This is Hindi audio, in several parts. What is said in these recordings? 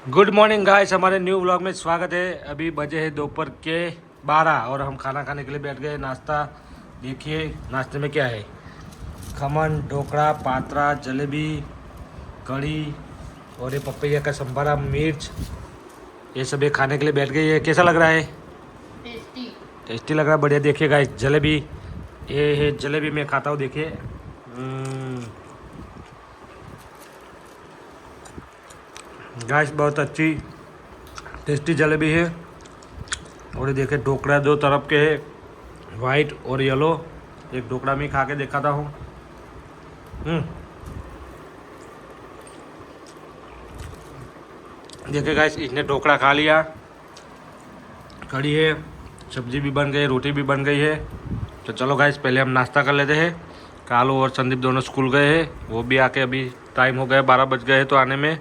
गुड मॉर्निंग गाइस, हमारे न्यू व्लॉग में स्वागत है। अभी बजे है दोपहर के 12 और हम खाना खाने के लिए बैठ गए। नाश्ता देखिए, नाश्ते में क्या है। खमन, ढोकड़ा, पात्रा, जलेबी, कढ़ी और ये पपैया का संभारा, मिर्च, ये सब ये खाने के लिए बैठ गए। ये कैसा लग रहा है? टेस्टी। टेस्टी लग रहा है। बढ़िया। देखिए गाइस, जलेबी, ये है जलेबी। मैं खाता हूँ, देखिए। गाइस बहुत अच्छी टेस्टी जलेबी है। और ये देखिए ढोकड़ा दो तरफ के है, वाइट और येलो। एक ढोकड़ा में खा के दिखाता हूँ। देखिए गाइस, इसने ढोकड़ा खा लिया, कढ़ी है, सब्जी भी बन गई, रोटी भी बन गई है। तो चलो गाइस, पहले हम नाश्ता कर लेते हैं। कालू और संदीप दोनों स्कूल गए हैं, वो भी आके अभी टाइम हो गया, 12 बज गए हैं तो आने में,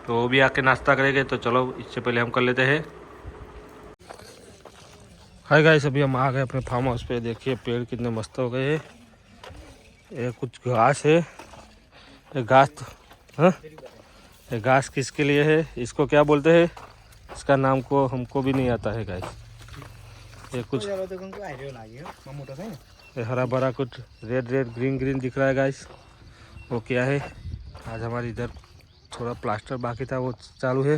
तो वो भी आके नाश्ता करेंगे। तो चलो इससे पहले हम कर लेते हैं। हाय गाइस, अभी हम आ गए अपने फार्म हाउस पे। देखिए पेड़ कितने मस्त हो गए हैं। ये कुछ घास है। ये घास तो, हाँ, ये घास किसके लिए है, इसको क्या बोलते हैं, इसका नाम को हमको भी नहीं आता है गाइस। ये कुछ ये हरा भरा कुछ रेड रेड ग्रीन ग्रीन दिख रहा है गाइस, वो क्या है। आज हमारी इधर थोड़ा प्लास्टर बाकी था, वो चालू है।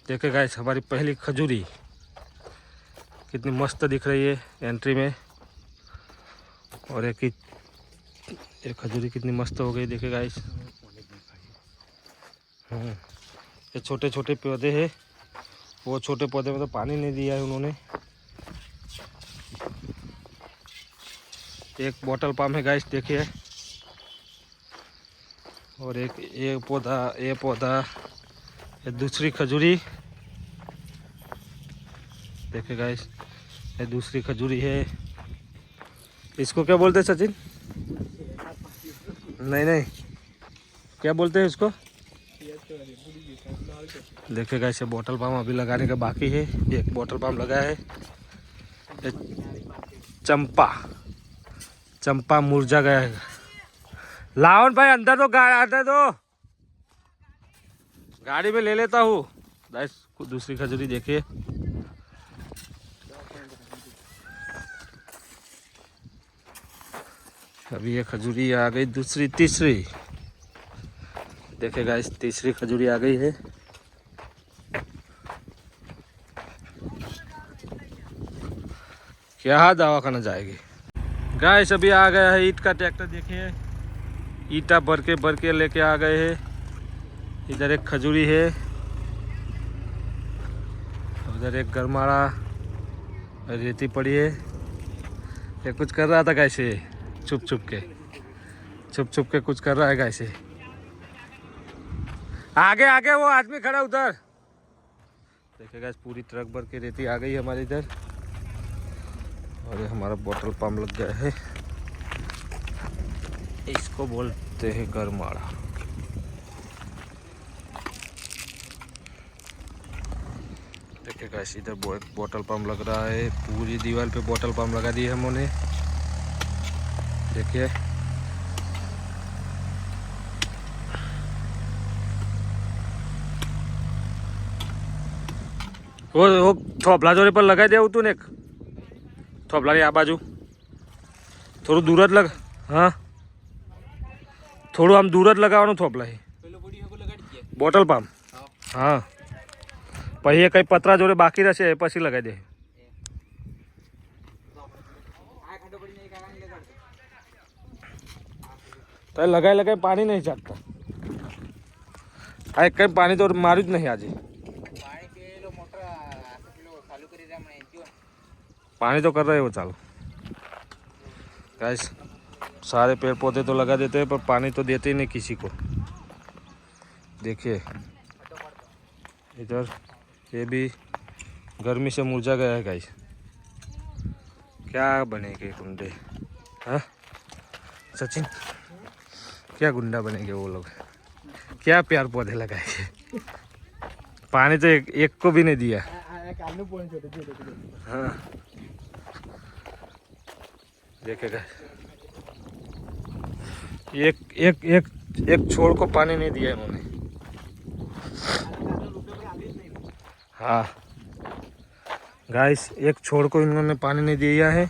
देखे गाइस, हमारी पहली खजूरी कितनी मस्त दिख रही है एंट्री में। और एक खजूरी कितनी मस्त हो गई, देखे गाइस। ये छोटे छोटे पौधे हैं, वो छोटे पौधे में तो पानी नहीं दिया है उन्होंने। एक बॉटल पाम है गाइस, देखिए। और एक ये पौधा, ये दूसरी खजूरी, देखिए गाइस, ये दूसरी खजूरी है। इसको क्या बोलते हैं सचिन? नहीं नहीं, क्या बोलते हैं इसको? देखिए गाइस, ये बॉटल पाम अभी लगाने का बाकी है। एक बॉटल पाम लगा है। ये चंपा मुरझा गया है। लावन भाई अंदर दो, अंदर दो, गाड़ी में ले लेता हूँ। गाइस दूसरी खजूरी देखिए। अभी ये खजूरी आ गई, दूसरी तीसरी, देखिए गाइस, तीसरी खजूरी आ गई है। क्या दवाखाना जाएगी गाइस। अभी आ गया है ईंट का ट्रैक्टर, देखिए। ईंटा भर के लेके आ गए हैं। इधर एक खजूरी है, उधर एक गरमाड़ा रेती पड़ी है। ये कुछ कर रहा था कैसे, छुप छुप के कुछ कर रहा है कैसे। आगे आगे वो आदमी खड़ा उधर, देखिए गाइस, पूरी ट्रक भर के रेती आ गई हमारे इधर। और ये हमारा बॉटल पंप लग गया है, इसको बोलते हैं गरमाड़ा। देखिए गाइस, इधर बॉटल पंप लग रहा है। पूरी दीवार पे बॉटल पंप लगा दी है हमने, देखिए। वो थोपला जोरे पर लगाई दे तूने, थोपला रे आ बाजू થોડું દૂર જ લગ, હા થોડું આમ દૂર જ લગાવવાનું થોપલા એ બોટલ પામ, હા પછી એ કંઈ પતરા જોડે બાકી રહેશે એ પછી લગાવી દે। તો લગાઈ પાણી નહીં છાંટતા, આ કંઈ પાણી તો માર્યું જ નહીં આજે। पानी तो कर रहे हो चालू गाइस। सारे पेड़ पौधे तो लगा देते हैं पर पानी तो देते ही नहीं किसी को। देखिए इधर ये भी गर्मी से मुरझा गया है गाइस। क्या बनेंगे गुंडे, हाँ सचिन, क्या गुंडा बनेंगे वो लोग, क्या प्यार पौधे लगाएंगे। पानी तो एक को भी नहीं दिया। हाँ देखेगा, एक एक एक एक छोर को पानी नहीं दिया इन्होंने। हाँ गाइस, एक छोड़ को इन्होंने पानी नहीं दिया है।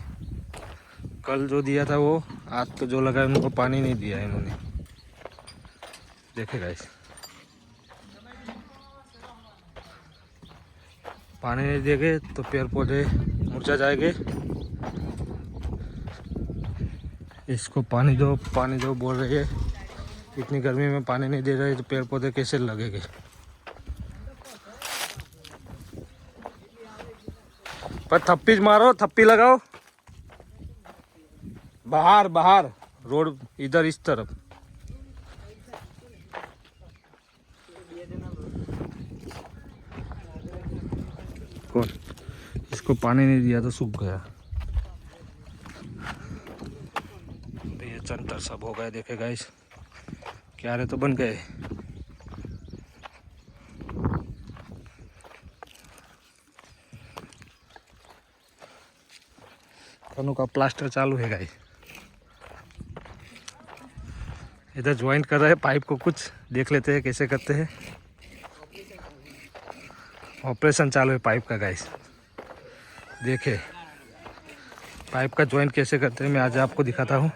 कल जो दिया था वो, आज तो जो लगा उनको पानी नहीं दिया है इन्होंने। देखे गाइस, पानी नहीं देंगे तो पेड़ पौधे मुरझा जाएंगे। इसको पानी दो बोल रही है। इतनी गर्मी में पानी नहीं दे रहे तो पेड़ पौधे कैसे लगेंगे। पर थप्पी मारो, थप्पी लगाओ बाहर बाहर, रोड इधर इस तरफ। कौन? इसको पानी नहीं दिया तो सूख गया। ये चंटर सब हो गए। देखे गाइस, क्यारे तो बन गए। कनों का प्लास्टर चालू है गाइस। इधर ज्वाइंट कर रहे हैं पाइप को, कुछ देख लेते हैं कैसे करते हैं। ऑपरेशन चालू है पाइप का गाइस। देखे पाइप का ज्वाइंट कैसे करते हैं, मैं आज आपको दिखाता हूँ।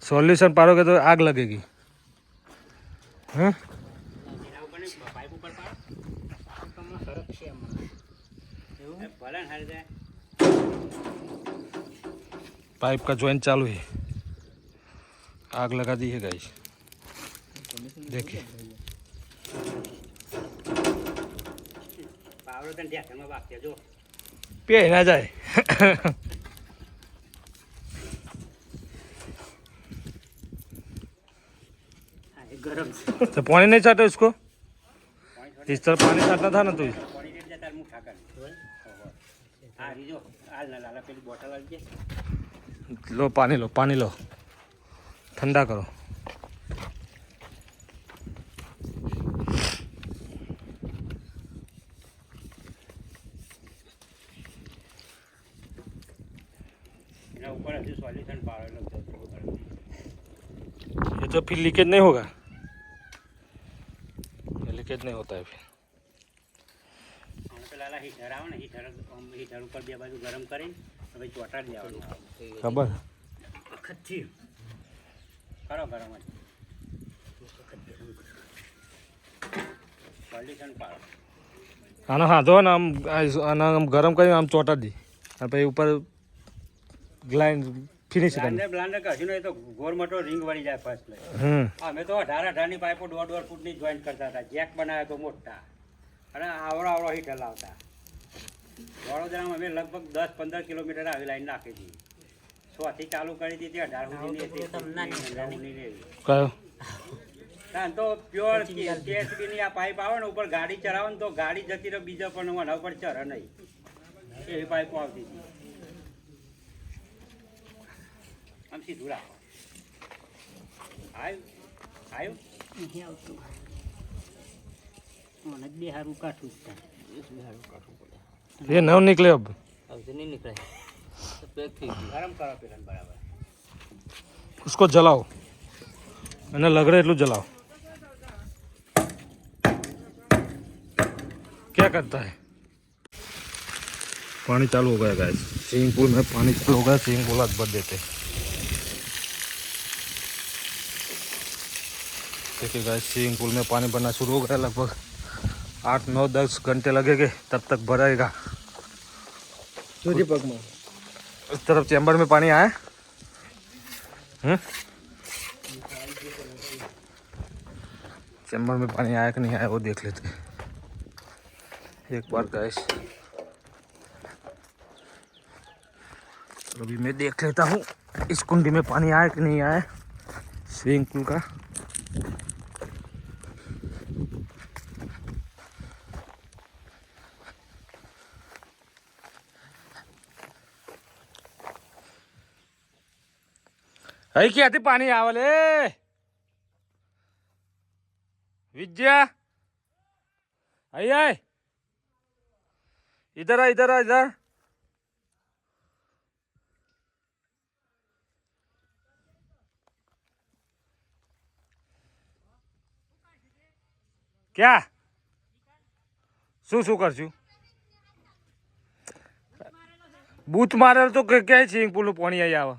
सॉल्यूशन पारोगे तो आग लगेगी। हाँ? पाइप का ज्वाइंट चालू है, आग लगा दी है गाइस। देखिए पे ना जाए। तो पानी नहीं चाहते उसको, इस तरह पानी छाटना था ना। तो लो पानी लो, पानी लो, ठंडा करो। ये तो फिर लीकेज नहीं होगा, ये लीकेज नहीं होता है फिर। हीटर ऊपर બે બાજુ ગરમ કરીને હવે ચોટાડી દેવાનું। ખબર ખચ્ચી કરો ગરમ સોલ્યુશન પાડો। આનો હાથો ને આમ ગરમ કરીને આમ ચોટાડી દી, અને પછી ઉપર ગ્લાઇન્ડ ફિનિશ કરી બ્લાન્ડર કશું નહીં તો ગોર મોટો રિંગ વળી જાય ફર્સ્ટ લઈ। અમે તો 18-18 ની પાઇપો 1.5 ફૂટની જોઈન્ટ કરતા હતા, જેક બનાવ્યા તો મોટા, અને આવડો હીટર લાવતા। વડોદરામાં અમે લગભગ 10-15 કિલોમીટર આવી લાઈન નાખી હતી। 100 થી ચાલુ કરી દીધી, 18 સુધીની તો પ્યોર ટીએસબીની આ પાઇપ આવે ને ઉપર ગાડી ચલાવો ને તો ગાડી જતી રહે, બીજા પણ એના ઉપર ચરે નહીં, એવી પાઇપો આવતી હતી। આમ સીધું રાખો। આવ્યું નથી આવતું, મને બે હારું કાઠું પડે। ये नहीं निकले, अब नहीं निकले तो गरम करो फिर बराबर। उसको जलाओ, मैंने लग रहा है इतना जलाओ। क्या करता है? पानी चालू हो गया गाइस, स्विमिंग पूल में पानी चालू हो गया। स्विमिंग पूल आज भर देते। देखिए गाइस, स्विमिंग पूल में पानी भरना शुरू हो गया। लगभग 8-9-10 घंटे लगेंगे, तब तक भरेगा। इस तरफ चैम्बर में पानी आया। चैम्बर में पानी आया कि नहीं आया वो देख लेते एक बार गाइस। अभी मैं देख लेता हूँ इस कुंडी में पानी आया कि नहीं आया स्विमिंग पूल का। आई क्या थी पानी आवले विद्या, आई आए इधर आ, इधर आ, इधर। क्या શું કરશું બૂથ મારે તો ક્યાંય સ્વિમિંગ પુલનું પાણી અહીં આવે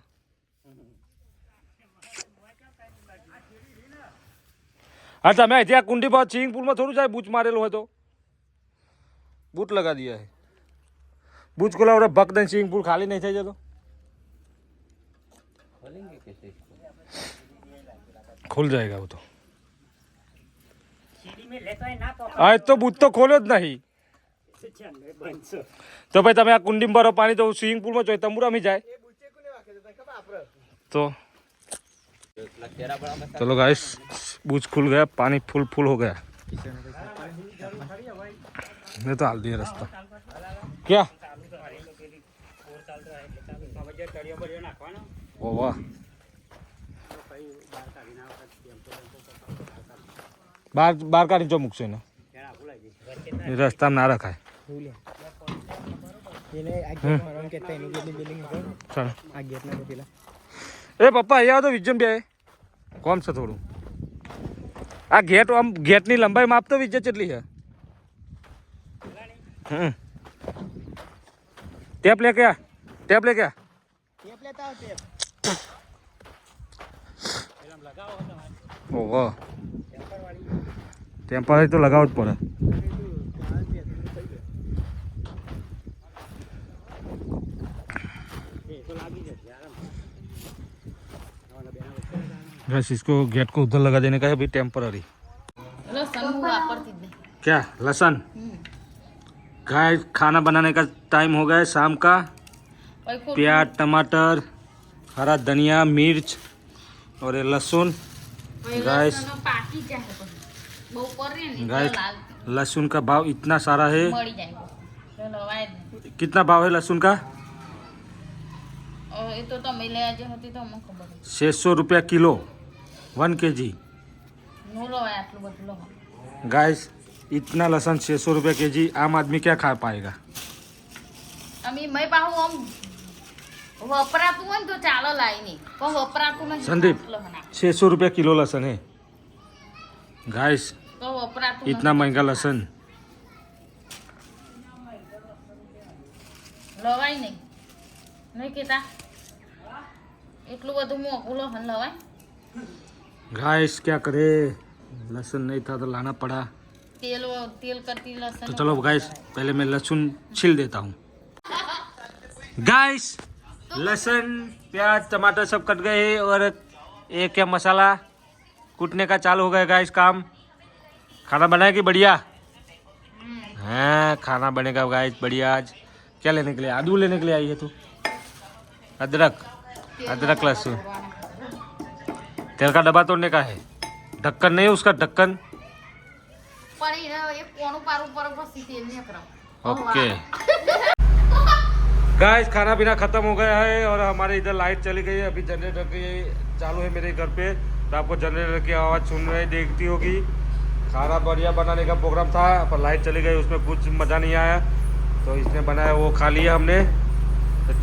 હા તમે ત્યાં કુંડી પર સ્વિમિંગ પુલમાં થોડું જાય બૂચ મારેલો હોય તો બૂટ લगा दिया है बूच खोला और भक दें स्विमिंग पूल खाली नहीं થઈ જતો खुल जाएगा वो तो आज तो बूथ तो खोलो જ નહીં તો ભાઈ તમે આ કુંડીમાં ભરો પાણી તો સ્વિમિંગ પુલમાં જોઈએ તંબુરામાં જાય तो चलो गाइस बूच खुल गया पानी फुल फुल हो गया मैं तो हाल दिया रास्ता क्या ओ वाह बार का नीचे मुकसे ना रास्ता में ना रखा है ए पप्पा અહીંયા તો વિજન બે કોમ છે થોડું આ ગેટ આમ ગેટની લંબાઈ માપતો વિજય કેટલી છે ટેપ લે કે ટેપ લે કે ટેપ લેતા આવ ટેપ ઓહો ટેમ્પર તો લગાવવું જ પડે बस इसको गेट को उधर लगा देने का है अभी टेम्पररी क्या लहसुन गाय खाना बनाने का टाइम हो गया है शाम का प्याज टमाटर हरा धनिया मिर्च और ये लहसुन गाइस लहसुन का भाव इतना सारा है कितना भाव है लहसुन का 600 रुपया किलो 1 kg गाइस इतना लहसुन 600 रुपया के जी आम आदमी क्या खा पाएगा संदीप 600 रुपया किलो लहसुन है गाइस इतना महंगा लहसुन લવાય નહીં કેતા એટલું બધું મોંઘું લહન લવાય गाइस क्या करे लहसुन नहीं था तो लाना पड़ा तेल करती लहसुन तो चलो गाइस पहले मैं लहसुन छील देता हूँ गाइस लहसुन प्याज टमाटर सब कट गए और एक क्या मसाला कूटने का चालू हो गया गाइस काम खाना बनाएगी बढ़िया हाँ खाना बनेगा गाइस बढ़िया आज क्या लेने के लिए आदू लेने के लिए आई है तू अदरक लहसुन तेल का डब्बा तोड़ने का है ढक्कन नहीं उसका ढक्कन ओके गाइस खाना पीना खत्म हो गया है और हमारे इधर लाइट चली गई है अभी जनरेटर की चालू है मेरे घर पे तो आपको जनरेटर की आवाज़ सुन रही देखती होगी खाना बढ़िया बनाने का प्रोग्राम था पर लाइट चली गई उसमें कुछ मज़ा नहीं आया तो इसने बनाया वो खा लिया हमने तो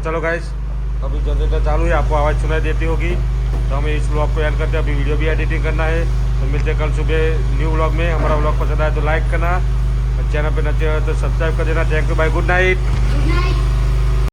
चलो गाइस अभी जनरेटर चालू है आपको आवाज़ सुनाई देती होगी तो हमें इस व्लॉग को एंड करते हैं अभी वीडियो भी एडिटिंग करना है तो मिलते हैं कल सुबह न्यू व्लॉग में हमारा व्लॉग पसंद आए तो लाइक करना और चैनल पे नचे हो तो सब्सक्राइब कर देना thank you bye good night